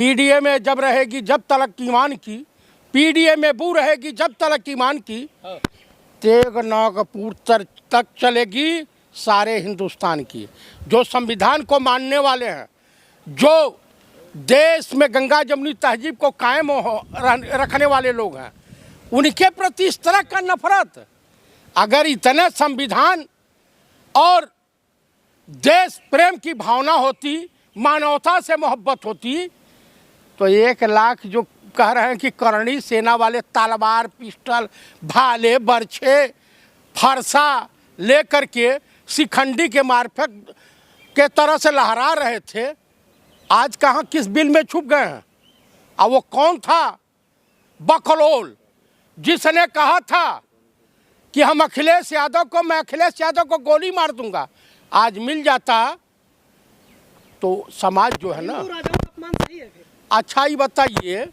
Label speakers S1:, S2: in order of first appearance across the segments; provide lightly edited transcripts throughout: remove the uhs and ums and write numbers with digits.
S1: PDA में जब रहेगी जब तलक ईमान की, पीडीए में बू रहेगी जब तलक ईमान की, तेग नागपुर तक चलेगी सारे हिंदुस्तान की। जो संविधान को मानने वाले हैं, जो देश में गंगा जमुनी तहजीब को कायम रखने वाले लोग हैं, उनके प्रति इस तरह का नफरत। अगर इतने संविधान और देश प्रेम की भावना होती, मानवता से मोहब्बत होती, तो 1 लाख जो कह रहे हैं कि करणी सेना वाले तलवार, पिस्टल, भाले, बर्छे, फरसा लेकर के शिखंडी के मार्फत के तरह से लहरा रहे थे, आज कहाँ किस बिल में छुप गए हैं। और वो कौन था? बकलोल, जिसने कहा था कि मैं अखिलेश यादव को गोली मार दूंगा। आज मिल जाता तो समाज जो है ना। अच्छा ही बताइए,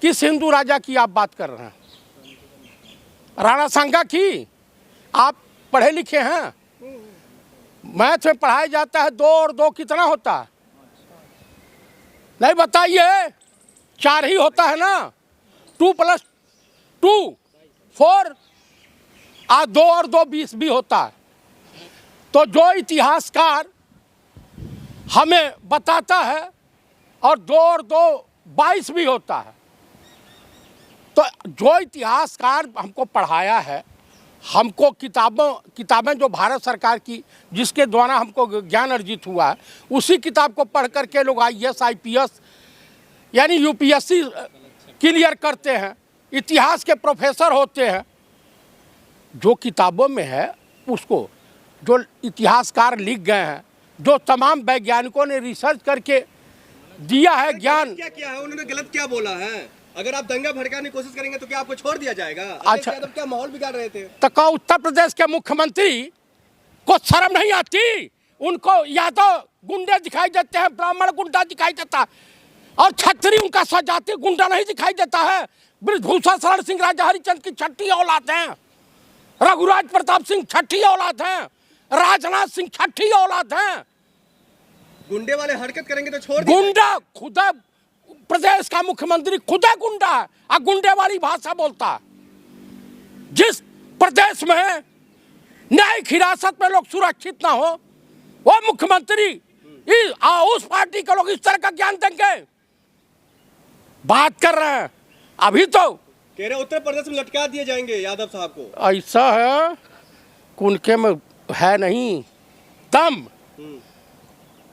S1: किस हिंदू राजा की आप बात कर रहे हैं? राणा सांगा की? आप पढ़े लिखे हैं? मैथ में पढ़ाया जाता है 2 और 2 कितना होता है? नहीं बताइए, 4 ही होता है ना। 2 + 2 4 2 और 2 20 भी होता है। तो जो इतिहासकार हमें बताता है, और 2 और 2 22 भी होता है। तो जो इतिहासकार हमको पढ़ाया है, हमको किताबें जो भारत सरकार की, जिसके द्वारा हमको ज्ञान अर्जित हुआ है, उसी किताब को पढ़ करके लोग IAS IPS यानी UPSC क्लियर करते हैं, इतिहास के प्रोफेसर होते हैं। जो किताबों में है उसको, जो इतिहासकार लिख गए हैं, जो तमाम वैज्ञानिकों ने रिसर्च करके दिया है ज्ञान।
S2: क्या किया है उन्होंने? गलत क्या बोला है? अगर आप दंगा भड़काने की कोशिश करेंगे तो क्या आपको छोड़ दिया जाएगा?
S1: अच्छा,
S2: यादव क्या माहौल बिगाड़ रहे थे?
S1: तो क्या उत्तर प्रदेश के मुख्यमंत्री को शर्म नहीं आती? उनको यादव गुंडे दिखाई देते हैं, ब्राह्मण गुंडा दिखाई देता है, और छतरी उनका सजाती गुंडा नहीं दिखाई देता है। बृजभूषण शरण सिंह राजा हरिचंद की छठी औलाद हैं, रघुराज प्रताप सिंह छठी औलाद हैं, राजनाथ सिंह छठी औलाद हैं।
S2: गुंडे वाले हरकत करेंगे तो छोड़
S1: गुंडा खुदा प्रदेश का मुख्यमंत्री खुदा गुंडा है, और गुंडे वाली भाषा बोलता है। जिस प्रदेश में न्यायिक हिरासत में लोग सुरक्षित ना हो, वो मुख्यमंत्री उस पार्टी के लोग इस तरह का ज्ञान देंगे? बात कर रहे हैं। अभी तो
S2: कह रहे उत्तर प्रदेश में लटका दिए जाएंगे यादव साहब को।
S1: ऐसा है, उनके में है नहीं दम।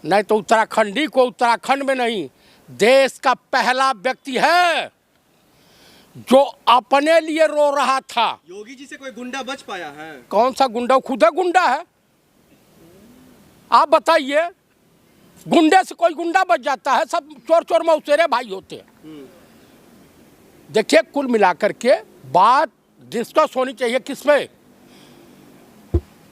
S1: नहीं तो उत्तराखंडी को उत्तराखंड में नहीं, देश का पहला व्यक्ति है जो अपने लिए रो रहा था।
S2: योगी जी से कोई गुंडा बच पाया है?
S1: कौन सा गुंडा? खुदा गुंडा है। आप बताइए, गुंडे से कोई गुंडा बच जाता है? सब चोर चोर मौसेरे भाई होते हैं। देखिए, कुल मिलाकर के बात डिस्कस होनी चाहिए किस पे?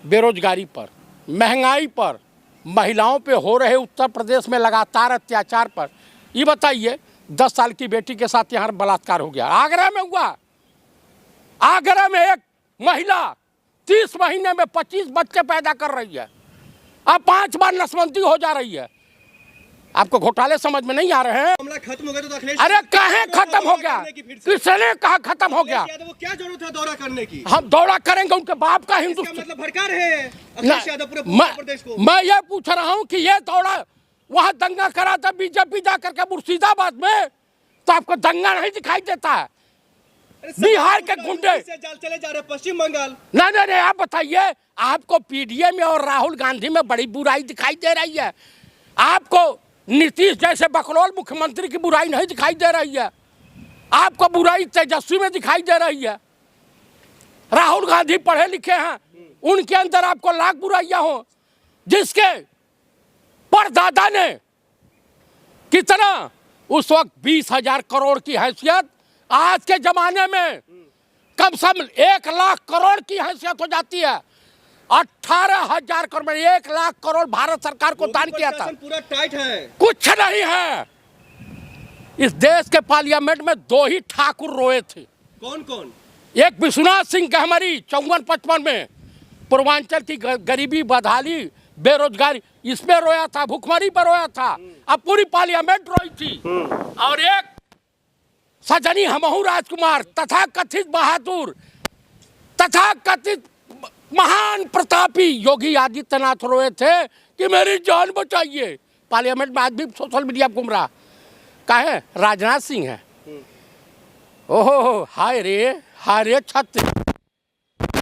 S1: बेरोजगारी पर, महंगाई पर, महिलाओं पे हो रहे उत्तर प्रदेश में लगातार अत्याचार पर। ये बताइए, 10 साल की बेटी के साथ यहाँ बलात्कार हो गया, आगरा में हुआ। आगरा में एक महिला 30 महीने में 25 बच्चे पैदा कर रही है, अब 5 बार नसबंदी हो जा रही है। आपको घोटाले समझ में नहीं आ रहे हैं?
S2: मामला खत्म हो गया तो अखिलेश,
S1: अरे कहाँ खत्म हो गया? किसने कहा खत्म हो गया?
S2: वो क्या जरूरत है दौरा करने की?
S1: हम दौरा करेंगे, उनके बाप का हिंदुस्तान
S2: मतलब भड़का रहे हैं अखिलेश यादव पूरे प्रदेश को।
S1: मैं ये पूछ रहा हूँ कि ये दौरा वहाँ दंगा करा था बीजेपी जा करके मुर्शिदाबाद में, तो आपको दंगा नहीं दिखाई देता है? बिहार के गुंडे
S2: चले जा रहे पश्चिम बंगाल।
S1: नहीं, आप बताइए, आपको पीडीए में और राहुल गांधी में बड़ी बुराई दिखाई दे रही है? आपको नीतीश जैसे बकलोल मुख्यमंत्री की बुराई नहीं दिखाई दे रही है? आपको बुराई तेजस्वी में दिखाई दे रही है? राहुल गांधी पढ़े लिखे हैं, उनके अंदर आपको लाख बुराइयां हो। जिसके परदादा ने कितना उस वक्त 20,000 करोड़ की हैसियत, आज के जमाने में कम से कम 1 लाख करोड़ की हैसियत हो जाती है। 18,000 करोड़ में 1 लाख करोड़ भारत सरकार को दान किया था।
S2: पूरा टाइट है,
S1: कुछ नहीं है। इस देश के पार्लियामेंट में 2 ही ठाकुर रोए थे।
S2: कौन कौन?
S1: एक विश्वनाथ सिंह गहमरी 54-55 में, पूर्वांचल की गरीबी, बदहाली, बेरोजगारी, इस पे रोया था, भुखमरी पर रोया था, अब पूरी पार्लियामेंट रोई थी। और एक सजनी हमहू राजकुमार तथा कथित बहादुर तथा कथित महान प्रतापी योगी आदित्यनाथ रोए थे कि मेरी जान बचाइए। पार्लियामेंट में आज भी सोशल मीडिया घूम रहा का है, राजनाथ सिंह है। ओहो हाय रे छत्र,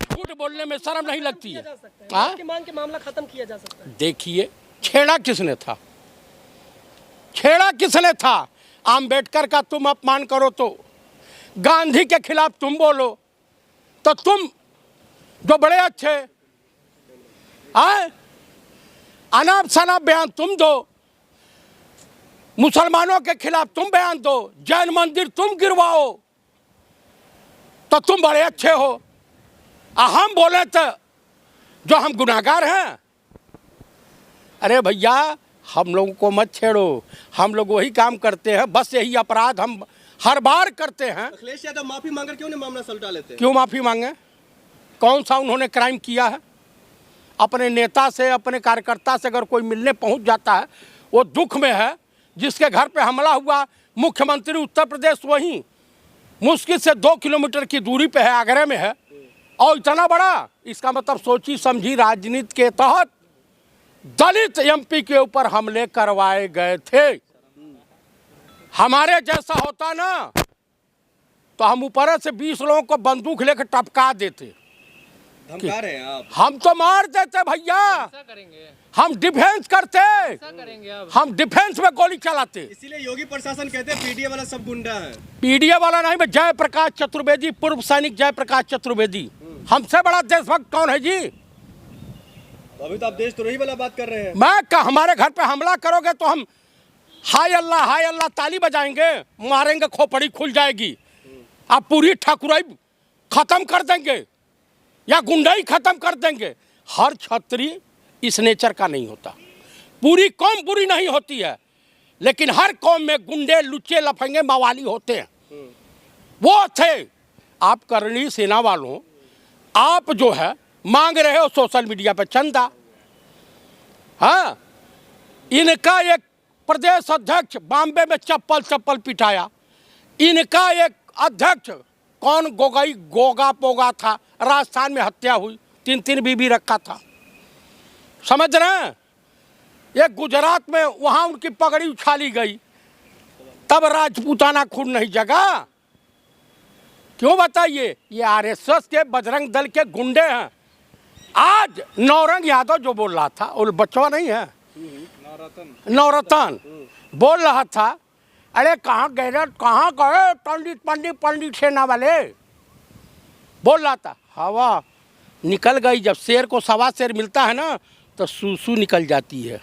S1: झूठ बोलने में शर्म नहीं लगती है।
S3: आपकी मांग के मामला खत्म किया जा सकता है।
S1: देखिए छेड़ा किसने था, छेड़ा किसने था? आम्बेडकर का तुम अपमान करो तो, गांधी के खिलाफ तुम बोलो तो, तुम जो बड़े अच्छे अनाप शनाप बयान तुम दो, मुसलमानों के खिलाफ तुम बयान दो, जैन मंदिर तुम गिरवाओ तो तुम बड़े अच्छे हो। हम बोले तो जो हम गुनाहगार हैं। अरे भैया हम लोगों को मत छेड़ो, हम लोग वही काम करते हैं, बस यही अपराध हम हर बार करते हैं।
S2: अखिलेश यादव माफी मांगकर क्यों नहीं मामला सुलझा लेते?
S1: क्यों माफी मांगे? कौन सा उन्होंने क्राइम किया है? अपने नेता से, अपने कार्यकर्ता से अगर कोई मिलने पहुंच जाता है, वो दुख में है। जिसके घर पे हमला हुआ, मुख्यमंत्री उत्तर प्रदेश वहीं मुश्किल से 2 किलोमीटर की दूरी पे है, आगरा में है, और इतना बड़ा। इसका मतलब सोची समझी राजनीति के तहत दलित एमपी के ऊपर हमले करवाए गए थे। हमारे जैसा होता ना तो हम ऊपर से 20 लोगों को बंदूक लेकर टपका देते।
S2: धमका रहे हैं आप?
S1: हम तो मार देते भैया, हम डिफेंस करते, हम डिफेंस में गोली चलाते।
S2: इसीलिए योगी प्रशासन कहते हैं पीडीए वाला सब गुंडा है।
S1: पीडीए वाला नहीं, मैं जयप्रकाश चतुर्वेदी, पूर्व सैनिक जयप्रकाश चतुर्वेदी। हमसे बड़ा देशभक्त कौन है जी?
S2: अभी तो आप देशद्रोही वाला बात कर रहे हैं।
S1: हमारे घर पे हमला करोगे तो हम हाय अल्लाह ताली बजाएंगे, मारेंगे, खोपड़ी खुल जाएगी, आप पूरी ठाकुराई खत्म कर देंगे या गुंडाई खत्म कर देंगे। हर छत्री इस नेचर का नहीं होता, पूरी कौम बुरी नहीं होती है, लेकिन हर कौम में गुंडे, लुच्चे, लफंगे, मवाली होते हैं। वो थे आप करणी सेना वालों, आप जो है मांग रहे हो सोशल मीडिया पे चंदा। हाँ, इनका एक प्रदेश अध्यक्ष बॉम्बे में चप्पल पिटाया, इनका एक अध्यक्ष कौन गोगा पोगा था, राजस्थान में हत्या हुई, 3 बीबी रखा था, समझ रहे हैं? एक गुजरात में वहाँ उनकी पगड़ी उछाली गई, तब राजपूताना खून नहीं जगा। क्यों बताइए? ये आरएसएस के बजरंग दल के गुंडे हैं। आज नौरंग यादव जो बोल रहा था, वो बच्चा नहीं है, नवरत्न बोल रहा था, अरे कहाँ गए पंडित सेना वाले, बोल रहा था। हवा निकल गई, जब शेर को 1.25 शेर मिलता है ना तो सूसू निकल जाती है।